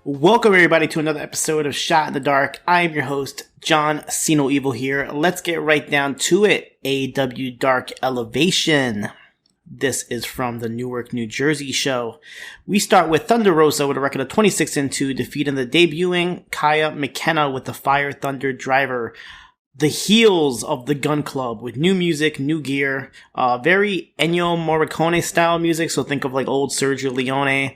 Welcome everybody to another episode of Shot in the Dark. I am your host, John Siino Evil here. Let's get right down to it. AEW Dark Elevation. This is from the Newark, New Jersey show. We start with Thunder Rosa with a record of 26-2, defeating the debuting Kaya McKenna with the Fire Thunder Driver. The heels of the Gun Club with new music, new gear, very Ennio Morricone style music. So think of like old Sergio Leone,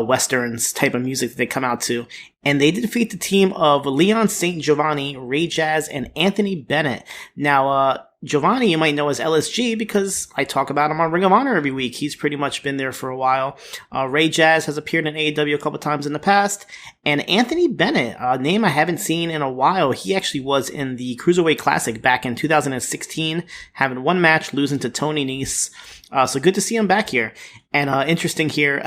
westerns type of music that they come out to. And they defeat the team of Leon St. Giovanni, Ray Jazz, and Anthony Bennett. Now, Giovanni you might know as LSG because I talk about him on Ring of Honor every week. He's pretty much been there for a while. Ray Jazz has appeared in AEW a couple times in the past. And Anthony Bennett, a name I haven't seen in a while. He actually was in the Cruiserweight Classic back in 2016, having one match, losing to Tony Nese. So good to see him back here. And interesting here,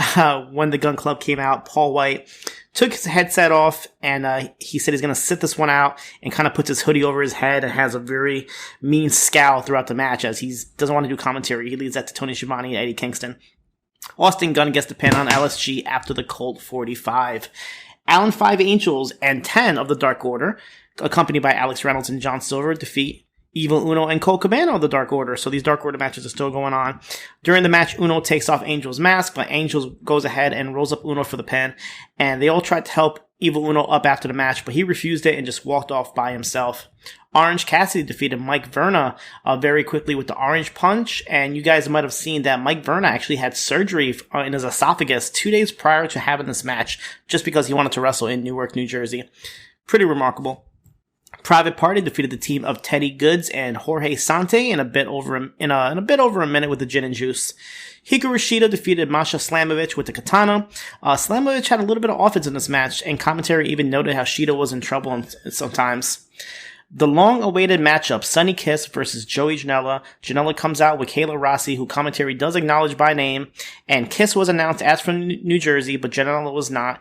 when the Gun Club came out, Paul White took his headset off and he said he's going to sit this one out and kind of puts his hoodie over his head and has a very mean scowl throughout the match as he doesn't want to do commentary. He leaves that to Tony Schiavone and Eddie Kingston. Austin Gunn gets the pin on LSG after the Colt 45. Allen 5 Angels and 10 of the Dark Order, accompanied by Alex Reynolds and John Silver, defeat Evil Uno and Colt Cabana of the Dark Order. So these Dark Order matches are still going on. During the match, Uno takes off Angel's mask, but Angels goes ahead and rolls up Uno for the pin. And they all tried to help Evil Uno up after the match, but he refused it and just walked off by himself. Orange Cassidy defeated Mike Verna very quickly with the Orange Punch. And you guys might have seen that Mike Verna actually had surgery in his esophagus 2 days prior to having this match just because he wanted to wrestle in Newark, New Jersey. Pretty remarkable. Private Party defeated the team of Teddy Goods and Jorge Sante in a bit over a minute with the gin and juice. Hikaru Shida defeated Masha Slamovich with the katana. Slamovich had a little bit of offense in this match, and commentary even noted how Shida was in trouble sometimes. The long-awaited matchup, Sonny Kiss versus Joey Janela. Janela comes out with Kayla Rossi, who commentary does acknowledge by name, and Kiss was announced as from New Jersey, but Janela was not.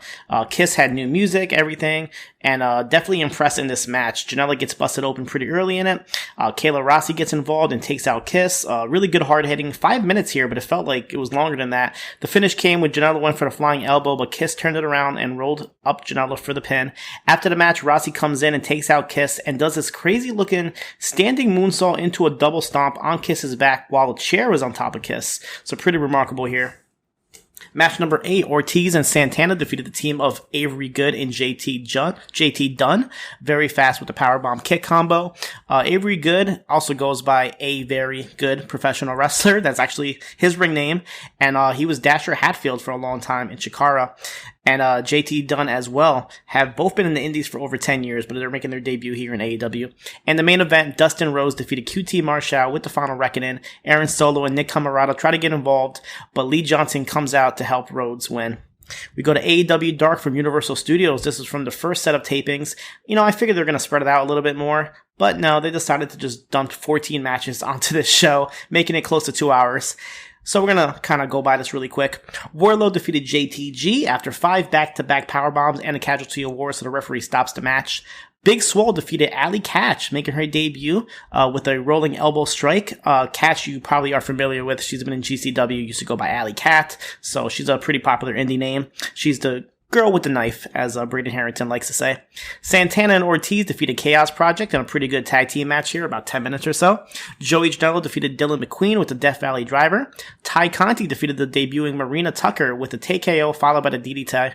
Kiss had new music, everything, and definitely impressed in this match. Janela gets busted open pretty early in it. Kayla Rossi gets involved and takes out Kiss. Really good hard-hitting. 5 minutes here, but it felt like it was longer than that. The finish came when Janela went for the flying elbow, but Kiss turned it around and rolled up Janela for the pin. After the match, Rossi comes in and takes out Kiss and does this crazy looking standing moonsault into a double stomp on Kiss's back while the chair was on top of Kiss. So pretty remarkable here. Match number 8, Ortiz and Santana defeated the team of Avery Good and JT Dunn. Very fast with the powerbomb kick combo. Avery Good also goes by a very good professional wrestler. That's actually his ring name. And he was Dasher Hatfield for a long time in Chikara. And JT Dunn as well have both been in the Indies for over 10 years, but they're making their debut here in AEW. And the main event, Dustin Rhodes defeated QT Marshall with the final reckoning. Aaron Solo and Nick Camarado try to get involved, but Lee Johnson comes out to help Rhodes win. We go to AEW Dark from Universal Studios. This is from the first set of tapings. I figured they're going to spread it out a little bit more, but no, they decided to just dump 14 matches onto this show, making it close to 2 hours. So we're going to kind of go by this really quick. Warlow defeated JTG after 5 back-to-back powerbombs and a casualty of war, so the referee stops the match. Big Swole defeated Allie Katch, making her debut with a rolling elbow strike. Katch you probably are familiar with. She's been in GCW, used to go by Allie Cat, so she's a pretty popular indie name. She's the girl with the knife, as Braden Harrington likes to say. Santana and Ortiz defeated Chaos Project in a pretty good tag team match here, about 10 minutes or so. Joey Janela defeated Dylan McQueen with the Death Valley Driver. Ty Conti defeated the debuting Marina Tucker with the TKO followed by the DDT.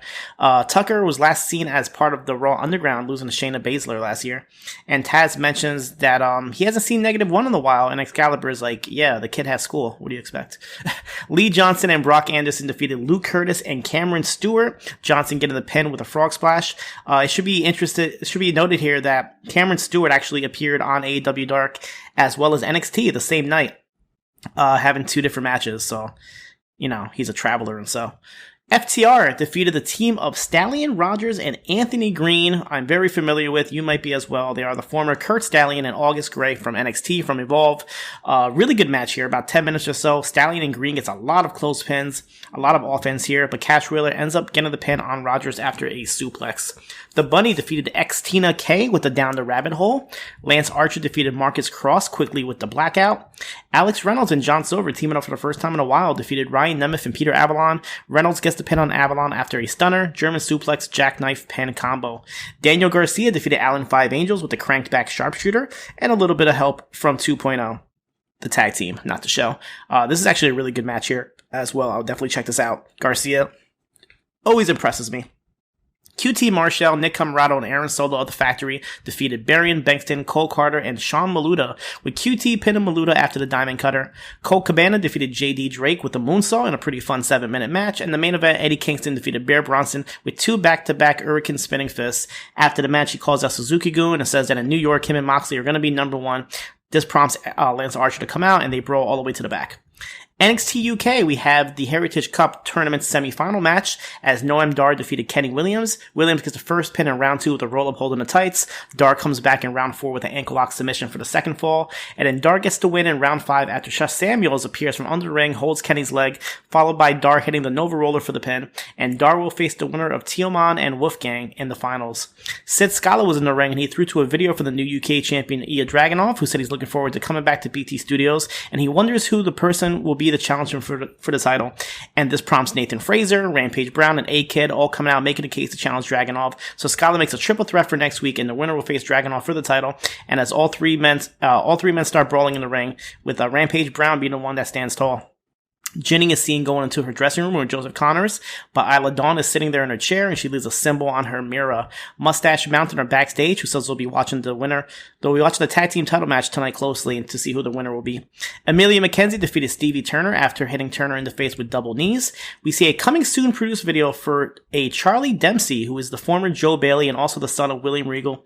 Tucker was last seen as part of the Raw Underground, losing to Shayna Baszler last year. And Taz mentions that he hasn't seen -1 in a while, and Excalibur is like, yeah, the kid has school. What do you expect? Lee Johnson and Brock Anderson defeated Luke Curtis and Cameron Stewart. Johnson getting the pin with a frog splash. It should be noted here that Cameron Stewart actually appeared on AEW Dark as well as NXT the same night, having 2 different matches. So, he's a traveler and so. FTR defeated the team of Stallion Rogers and Anthony Greene. I'm very familiar with. You might be as well. They are the former Curt Stallion and August Gray from NXT, from Evolve. Really good match here, about 10 minutes or so. Stallion and Greene gets a lot of close pins, a lot of offense here, but Cash Wheeler ends up getting the pin on Rogers after a suplex. The Bunny defeated Tina K with the Down the Rabbit Hole. Lance Archer defeated Marcus Cross quickly with the Blackout. Alex Reynolds and John Silver, teaming up for the first time in a while, defeated Ryan Nemeth and Peter Avalon. Reynolds gets gets the pin on Avalon after a stunner, German suplex, jackknife, pin combo. Daniel Garcia defeated Allen 5 Angels with a cranked back sharpshooter and a little bit of help from 2.0, the tag team, not the show. This is actually a really good match here as well. I'll definitely check this out. Garcia always impresses me. QT Marshall, Nick Comoroto, and Aaron Solo of the Factory defeated Barian Bankston, Cole Carter, and Sean Maluta, with QT pinning Maluta after the Diamond Cutter. Colt Cabana defeated JD Drake with a moonsault in a pretty fun 7-minute match, and the main event, Eddie Kingston defeated Bear Bronson with 2 back-to-back Hurricane spinning fists. After the match, he calls out Suzuki-Gun and says that in New York, him and Moxley are going to be number 1. This prompts Lance Archer to come out, and they brawl all the way to the back. NXT UK, we have the Heritage Cup Tournament semi-final match as Noam Dar defeated Kenny Williams. Williams gets the first pin in round 2 with a roll-up hold in the tights. Dar comes back in round 4 with an ankle lock submission for the second fall. And then Dar gets the win in round 5 after Seth Samuels appears from under the ring, holds Kenny's leg, followed by Dar hitting the Nova Roller for the pin. And Dar will face the winner of Teoman and Wolfgang in the finals. Sid Scala was in the ring and he threw to a video for the new UK champion Ilja Dragunov, who said he's looking forward to coming back to BT Studios. And he wonders who the person will be the challenger for the title. And this prompts Nathan Fraser, Rampage Brown, and A-Kid all coming out making a case to challenge Dragunov. So Scala makes a triple threat for next week, and the winner will face Dragunov for the title. And as all three men start brawling in the ring, with Rampage Brown being the one that stands tall. Ginny is seen going into her dressing room with Joseph Connors, but Isla Dawn is sitting there in her chair and she leaves a symbol on her mirror. Mustache Mountain are backstage, who says they'll be watching the winner. They'll be watching the tag team title match tonight closely to see who the winner will be. Amelia McKenzie defeated Stevie Turner after hitting Turner in the face with double knees. We see a coming soon produced video for a Charlie Dempsey, who is the former Joe Bailey and also the son of William Regal.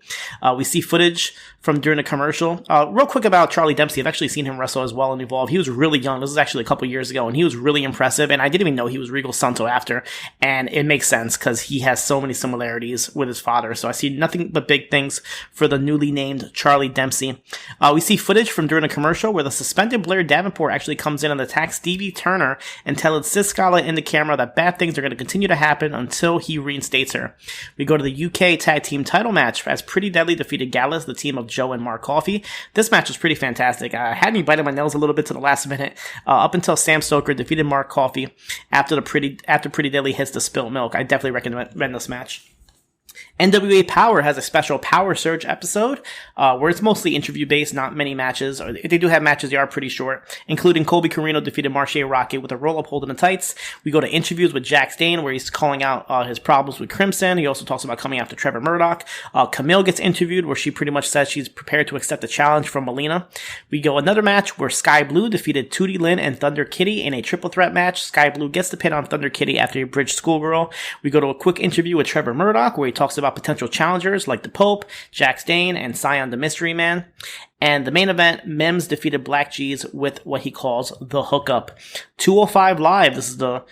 We see footage from during the commercial. Real quick about Charlie Dempsey, I've actually seen him wrestle as well and Evolve. He was really young. This was actually a couple years ago, and he was really impressive, and I didn't even know he was Regal Santo after, and it makes sense because he has so many similarities with his father, so I see nothing but big things for the newly named Charlie Dempsey. We see footage from during a commercial where the suspended Blair Davenport actually comes in and attacks Stevie Turner and tells Sid Scala in the camera that bad things are going to continue to happen until he reinstates her. We go to the UK Tag Team title match as Pretty Deadly defeated Gallus, the team of Joe and Mark Coffey. This match was pretty fantastic. Had me biting my nails a little bit to the last minute, up until Sam Stoker defeated Mark Coffey after Pretty Deadly hits the spilt milk. I definitely recommend this match. NWA Powerrr has a special Power Surge episode where it's mostly interview-based, not many matches. Or if they do have matches, they are pretty short, including Colby Carino defeated Marche Rocket with a roll-up hold in the tights. We go to interviews with Jack Stane, where he's calling out his problems with Crimson. He also talks about coming after Trevor Murdoch. Camille gets interviewed, where she pretty much says she's prepared to accept the challenge from Melina. We go another match where Sky Blue defeated Tootie Lynn and Thunder Kitty in a triple threat match. Sky Blue gets the pin on Thunder Kitty after he bridged Schoolgirl. We go to a quick interview with Trevor Murdoch, where he talks about potential challengers like the Pope, Jack Stane, and Scion the Mystery Man. And the main event, Mims defeated Black G's with what he calls the hookup. 205 Live, this is the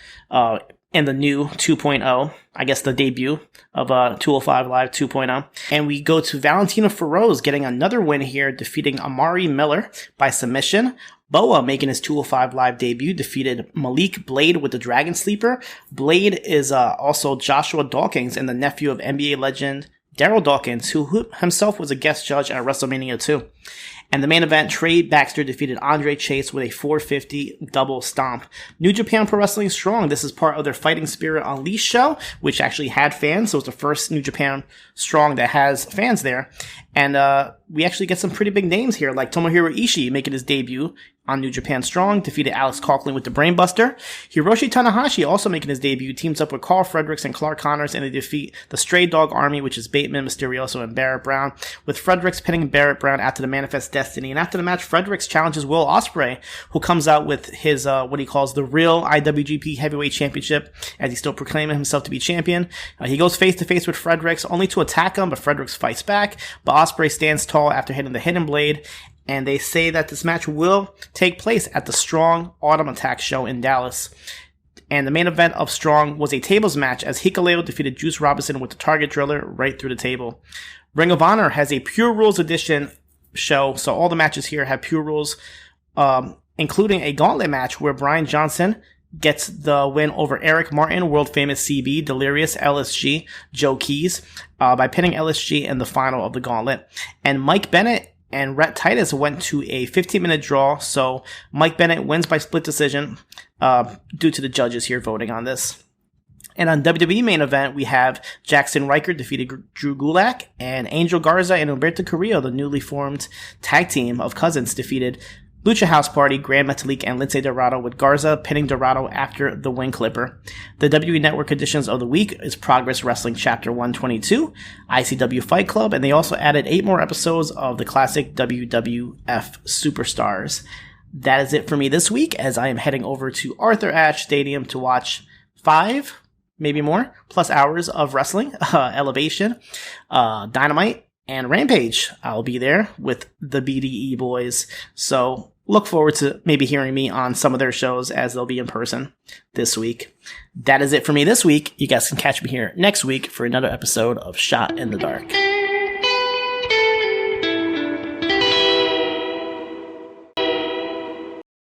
in the new 2.0, I guess the debut of 205 Live 2.0. And we go to Valentina Feroz getting another win here, defeating Amari Miller by submission. Boa, making his 205 Live debut, defeated Malik Blade with the Dragon Sleeper. Blade is also Joshua Dawkins and the nephew of NBA legend Daryl Dawkins, who himself was a guest judge at WrestleMania 2. And the main event, Trey Baxter defeated Andre Chase with a 450 double stomp. New Japan Pro Wrestling Strong, this is part of their Fighting Spirit Unleashed show, which actually had fans, so it's the first New Japan Strong that has fans there. And we actually get some pretty big names here, like Tomohiro Ishii making his debut on New Japan Strong, defeated Alex Coughlin with the Brainbuster. Hiroshi Tanahashi also making his debut, teams up with Carl Fredericks and Clark Connors, and they defeat the Stray Dog Army, which is Bateman, Mysterioso, and Barrett Brown, with Fredericks pinning Barrett Brown after the Manifest Destiny. And after the match, Fredericks challenges Will Ospreay, who comes out with his, what he calls the real IWGP Heavyweight Championship, as he's still proclaiming himself to be champion. He goes face to face with Fredericks, only to attack him, but Fredericks fights back, but Ospreay stands tall after hitting the Hidden Blade. And they say that this match will take place at the Strong Autumn Attack show in Dallas. And the main event of Strong was a tables match as Hikuleo defeated Juice Robinson with the Target Driller right through the table. Ring of Honor has a Pure Rules edition show, so all the matches here have Pure Rules, including a gauntlet match where Brian Johnson gets the win over Eric Martin, world famous CB, Delirious, LSG, Joe Keys, by pinning LSG in the final of the gauntlet. And Mike Bennett and Rhett Titus went to a 15-minute draw, so Mike Bennett wins by split decision due to the judges here voting on this. And on WWE main event, we have Jackson Riker defeated Drew Gulak, and Angel Garza and Humberto Carrillo, the newly formed tag team of cousins, defeated Lucha House Party, Gran Metalik, and Lince Dorado, with Garza pinning Dorado after the wing clipper. The WWE Network editions of the week is Progress Wrestling Chapter 122, ICW Fight Club, and they also added 8 more episodes of the classic WWF Superstars. That is it for me this week, as I am heading over to Arthur Ashe Stadium to watch 5, maybe more, plus hours of wrestling, Elevation, Dynamite, and Rampage. I'll be there with the BDE boys. So look forward to maybe hearing me on some of their shows, as they'll be in person this week. That is it for me this week. You guys can catch me here next week for another episode of Shot in the Dark.